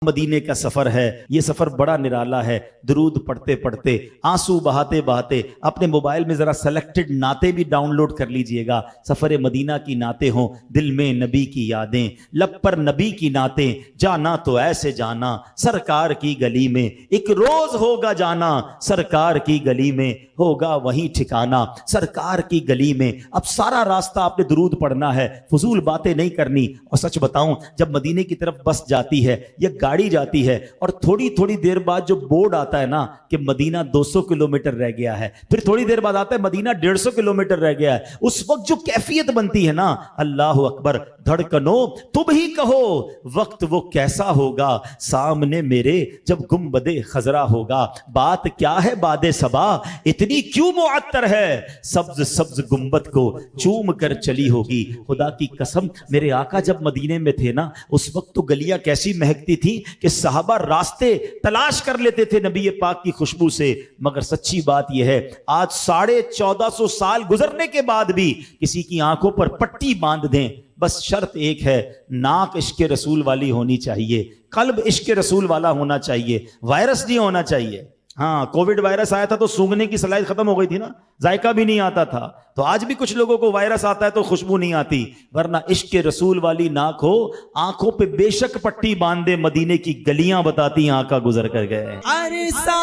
मदीने का सफर है, ये सफर बड़ा निराला है। दरूद पढ़ते पढ़ते, आंसू बहाते बहाते अपने मोबाइल में जरा सेलेक्टेड नाते भी डाउनलोड कर लीजिएगा। सफर मदीना की नाते हों, दिल में नबी की यादें, लब पर नबी की नातें, जाना तो ऐसे जाना सरकार की गली में, एक रोज होगा जाना सरकार की गली में, होगा वही ठिकाना सरकार की गली में। अब सारा रास्ता आपने दरूद पढ़ना है, फजूल बातें नहीं करनी। और सच बताऊं, जब मदीने की तरफ बस जाती है या गाड़ी जाती है और थोड़ी थोड़ी देर बाद जो बोर्ड आता है ना कि मदीना 200 किलोमीटर रह गया है, फिर थोड़ी देर बाद आता है मदीना 150 किलोमीटर रह गया है, उस वक्त जो कैफियत बनती है ना, अल्लाह अकबर, धड़कनों तुम ही कहो वक्त वो कैसा होगा सामने मेरे जब गुंबदे खजरा होगा। बात क्या है बादे सबा इतनी क्यों मुअत्तर है, सब्ज सब्ज गुंबद को चूम कर चली होगी। खुदा की कसम, मेरे आका जब मदीने में थे ना, उस वक्त तो गलियां कैसी महकती थी कि सहाबा रास्ते तलाश कर लेते थे नबी पाक की खुशबू से। मगर सच्ची बात यह है, आज 1450 साल गुजरने के बाद भी किसी की आंखों पर पट्टी बांध दें, बस शर्त एक है, नाक इश्क रसूल वाली होनी चाहिए, कल्ब इश्क रसूल वाला होना चाहिए, वायरस नहीं होना चाहिए। हाँ, कोविड वायरस आया था तो सूंघने की सलाहियत खत्म हो गई थी ना, जायका भी नहीं आता था। तो आज भी कुछ लोगों को वायरस आता है तो खुशबू नहीं आती, वरना इश्क रसूल वाली नाक हो, आंखों पे बेशक पट्टी बांध दे, मदीने की गलियां बताती आका गुजर कर गए। अरसा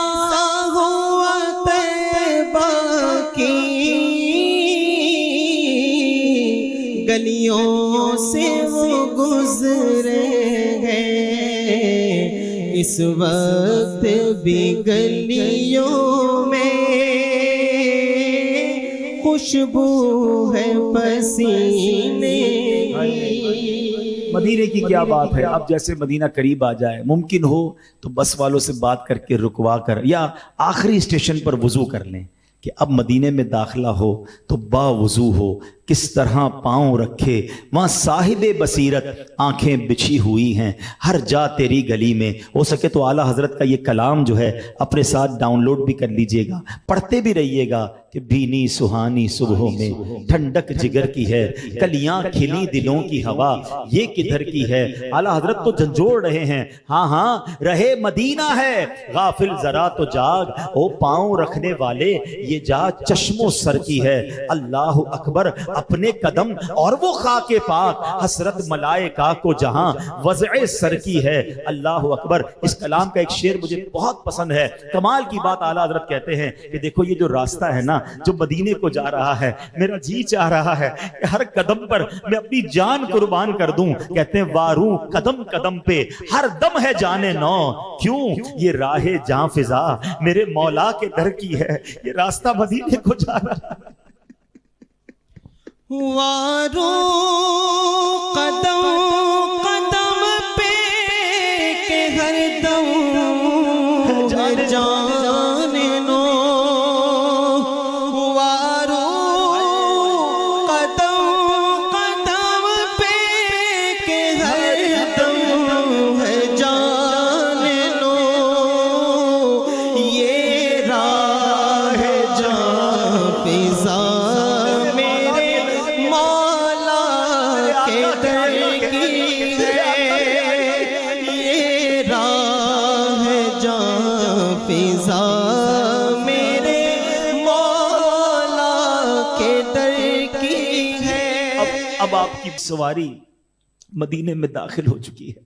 हुआ तैबा की गलियों से वो गुजरे हैं, इस वक्त भी गलियों में खुशबू है पसीने की। मदीने की क्या बात है। अब जैसे मदीना करीब आ जाए, मुमकिन हो तो बस वालों से बात करके रुकवा कर या आखिरी स्टेशन पर वुजू कर लें कि अब मदीने में दाखिला हो तो बावुजू हो, किस तरह पांव रखे वहाँ साहिबे बसीरत आंखें बिछी हुई हैं हर जा तेरी गली में। हो सके तो आला हजरत का ये कलाम जो है अपने साथ डाउनलोड भी कर लीजिएगा, पढ़ते भी रहिएगा कि भीनी सुहानी सुबहों में ठंडक जिगर की है, कलियां खिली दिलों की हवा ये किधर की है। आला हजरत तो झंझोड़ रहे हैं, हाँ हाँ रहे मदीना है गाफिल जरा तो जाग, ओ पांव रखने वाले ये जा चश्मो सर की है। अल्लाह अकबर, अपने कदम और वो खाके पाक, हसरत मलाइका को जहां वज़े सर की है। अल्लाह अकबर। इस कलाम का एक शेर मुझे बहुत पसंद है। कमाल की बात आला हजरत कहते हैं कि देखो ये जो रास्ता है ना जो मदीने को जा रहा है, मेरा जी चाह रहा है कि हर कदम पर मैं अपनी जान कुर्बान कर दूं। कहते हैं वारू कदम कदम पे हर दम है जाने नौ, क्यों ये राहे जां फिजा मेरे मौला के दर की है। ये रास्ता मदीने को जा रहा है। वारो कदम कदम पे के हर दम जाने नो, वारो कदम कदम पे के हर दम है जाने नो, ये राह जां फिजा अब आपकी सवारी मदीने में दाखिल हो चुकी है।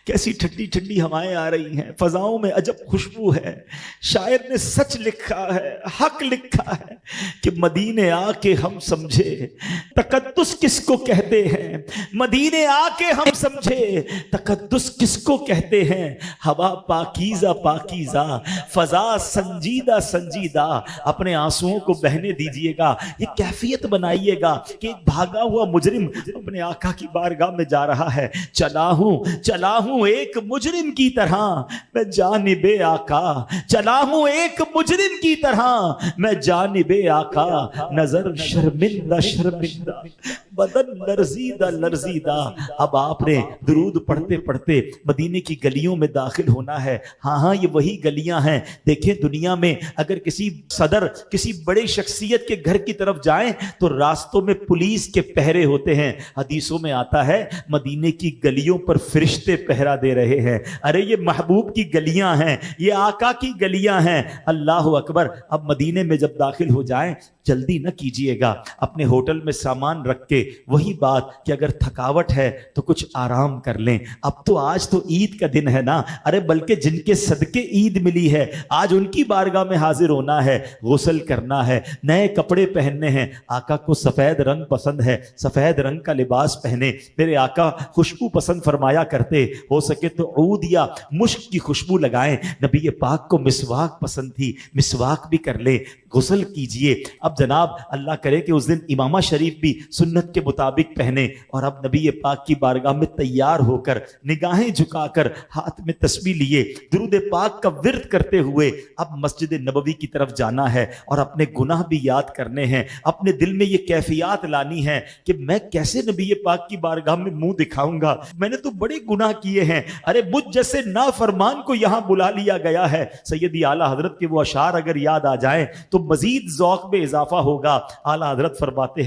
कैसी ठंडी ठंडी हवाएं आ रही हैं, फजाओं में अजब खुशबू है। शायर ने सच लिखा है, हक लिखा है कि मदीने आके हम समझे तकद्दुस किसको कहते हैं, मदीने आके हम समझे तकद्दुस किसको कहते हैं। हवा पाकीज़ा पाकीज़ा, फजा संजीदा संजीदा। अपने आंसुओं को बहने दीजिएगा, ये कैफियत बनाइएगा कि एक भागा हुआ मुजरिम अपने आका की बारगाह में जा रहा है। चला हूं एक मुजरिम की तरह मैं जानिबे आका, चला हूं एक मुजरिम की तरह मैं जानिबे आका, नजर शर्मिंदा शर्मिंदा بدن لرزیدہ لرزیدہ. اب آپ نے درود پڑھتے پڑھتے مدینے کی گلیوں میں داخل ہونا ہے. ہاں یہ وہی گلیاں ہیں. دیکھیں دنیا میں اگر کسی صدر کسی بڑے شخصیت کے گھر کی طرف جائیں تو راستوں میں پولیس کے پہرے ہوتے ہیں. حدیثوں میں آتا ہے مدینے کی گلیوں پر فرشتے پہرا دے رہے ہیں. ارے یہ محبوب کی گلیاں ہیں, یہ آقا کی گلیاں ہیں. اللہ اکبر. اب مدینے میں جب داخل ہو جائیں جلدی نہ کیجئے گا. اپنے ہوٹل میں سامان رکھ کے وہی بات کہ اگر تھکاوٹ ہے تو کچھ آرام کر لیں. اب تو آج تو عید کا دن ہے نا. ارے بلکہ جن کے صدقے عید ملی ہے آج ان کی بارگاہ میں حاضر ہونا ہے, غسل کرنا ہے, نئے کپڑے پہننے ہیں. آقا کو سفید رنگ پسند ہے, سفید رنگ کا لباس پہنے. میرے آقا خوشبو پسند فرمایا کرتے, ہو سکے تو عود یا مشک کی خوشبو لگائیں. نبی پاک کو مسواک پسند تھی, مسواک بھی کر لے, غسل کیجئے. اب جناب اللہ کرے کہ اس دن امامہ شریف بھی سنت کے مطابق پہنے, اور اب نبی پاک کی بارگاہ میں تیار ہو کر نگاہیں جھکا کر ہاتھ میں تسبیح لیے درود پاک کا ورد کرتے ہوئے اب مسجد نبوی کی طرف جانا ہے, اور اپنے گناہ بھی یاد کرنے ہیں. اپنے دل میں یہ کیفیات لانی ہے کہ میں کیسے نبی پاک کی بارگاہ میں منہ دکھاؤں گا, میں نے تو بڑے گناہ کیے ہیں. ارے مجھ جیسے نافرمان کو یہاں بلا لیا گیا ہے. سیدی اعلیٰ حضرت کے وہ اشعار اگر یاد آ جائیں تو مزید ذوق میں اضافہ ہوگا. اعلیٰ حضرت فرماتے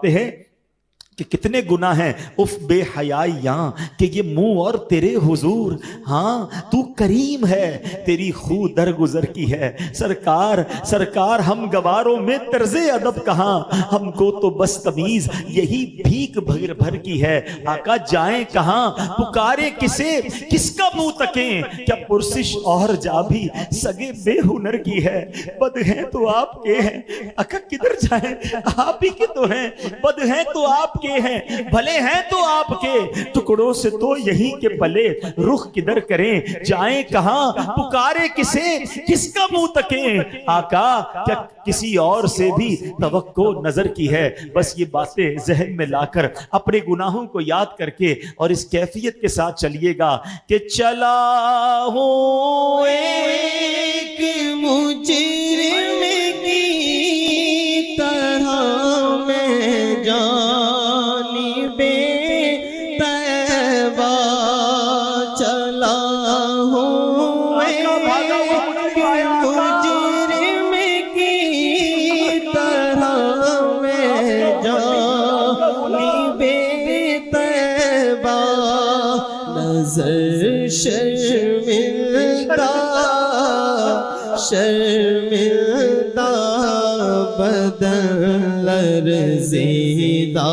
ہیں کہ کتنے گناہ ہیں اف بے حیائیاں کہ یہ منہ اور تیرے حضور. ہاں تو کریم ہے, تیری خو درگزر کی ہے. سرکار ہم گواروں میں طرز ادب کہاں, ہم کو تو بس تمیز یہی بھیک بھر کی ہے. آقا جائیں کہاں, پکارے کسے, کس کا منہ تکیں, کیا پرسش اور جا بھی سگے بے ہنر کی ہے. بد ہیں تو آپ کے ہیں, آقا کدھر جائیں, آپ ہی کے تو ہیں. بد ہیں تو آپ کے ہیں, بھلے ہیں تو آپ کے, ٹکڑوں سے تو یہی کے پلے. رخ کدھر کریں, جائیں کہاں, پکارے کسے, کس کا منہ تکیں. آقا کیا کسی اور سے بھی توقع نظر کی ہے. بس یہ باتیں ذہن میں لا کر اپنے گناہوں کو یاد کر کے اور اس کیفیت کے ساتھ چلیے گا کہ چلا ہوں ایک مجرم کی طرح میں جانب طیبہ چلا ہوں ایک مجرم کی طرح میں جانب طیبہ. نظر شرمندہ بدن لرزیدہ